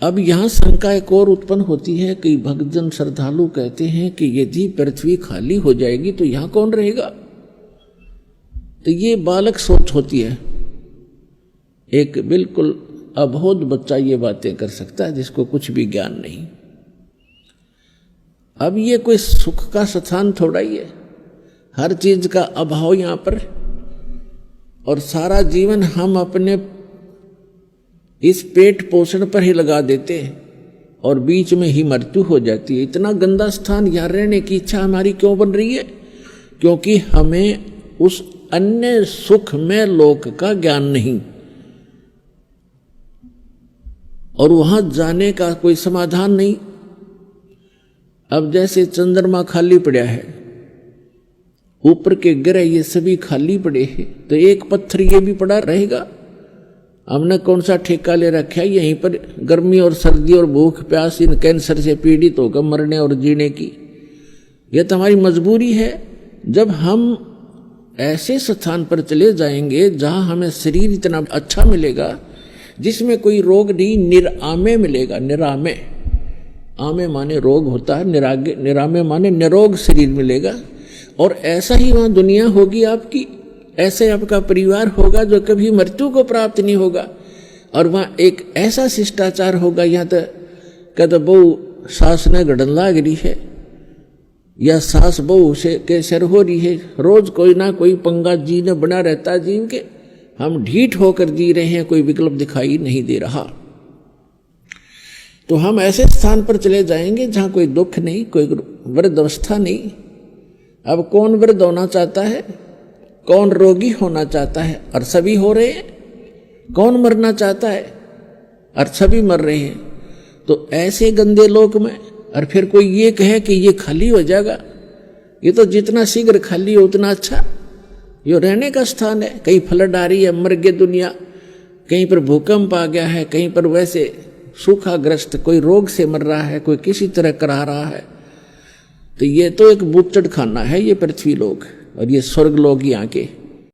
अब यहां शंका एक और उत्पन्न होती है कि भक्तजन श्रद्धालु कहते हैं कि यदि पृथ्वी खाली हो जाएगी तो यहां कौन रहेगा। तो ये बालक सोच होती है, एक बिल्कुल अबोध बच्चा ये बातें कर सकता है जिसको कुछ भी ज्ञान नहीं। अब ये कोई सुख का स्थान थोड़ा ही है, हर चीज का अभाव यहां पर, और सारा जीवन हम अपने इस पेट पोषण पर ही लगा देते हैं और बीच में ही मृत्यु हो जाती है। इतना गंदा स्थान यहाँ रहने की इच्छा हमारी क्यों बन रही है? क्योंकि हमें उस अन्य सुख में लोक का ज्ञान नहीं, और वहां जाने का कोई समाधान नहीं। अब जैसे चंद्रमा खाली पड़ा है, ऊपर के ग्रह ये सभी खाली पड़े हैं, तो एक पत्थर ये भी पड़ा रहेगा। हमने कौन सा ठेका ले रखा है यहीं पर गर्मी और सर्दी और भूख प्यास इन कैंसर से पीड़ित होकर मरने और जीने की? यह तो हमारी मजबूरी है। जब हम ऐसे स्थान पर चले जाएंगे जहां हमें शरीर इतना अच्छा मिलेगा, जिसमें कोई रोग नहीं, निरामे मिलेगा। निरामे, आमे माने रोग होता है, निरामे माने निरोग शरीर मिलेगा। और ऐसा ही वहां दुनिया होगी आपकी, ऐसे आपका परिवार होगा जो कभी मृत्यु को प्राप्त नहीं होगा। और वहां एक ऐसा शिष्टाचार होगा, यहाँ तो कहते बहु सास ने गड़न लाग रही है या सास बहु से के सर हो रही है, रोज कोई ना कोई पंगा जी ने बना रहता है। जीव के हम ढीठ होकर जी रहे हैं, कोई विकल्प दिखाई नहीं दे रहा। तो हम ऐसे स्थान पर चले जाएंगे जहां कोई दुख नहीं, कोई वृद्ध अवस्था नहीं। अब कौन वृद्ध होना चाहता है, कौन रोगी होना चाहता है, और सभी हो रहे हैं। कौन मरना चाहता है, और सभी मर रहे हैं। तो ऐसे गंदे लोक में और फिर कोई ये कहे कि ये खाली हो जाएगा, ये तो जितना शीघ्र खाली हो उतना अच्छा। ये रहने का स्थान है, कहीं फ्लड आ रही है, मर गई दुनिया, कहीं पर भूकंप आ गया है, कहीं पर वैसे सूखाग्रस्त, कोई रोग से मर रहा है, कोई किसी तरह करा रहा है। तो ये तो एक बूचड़ खाना है ये पृथ्वी लोक, और ये स्वर्ग लोग यहाँ के।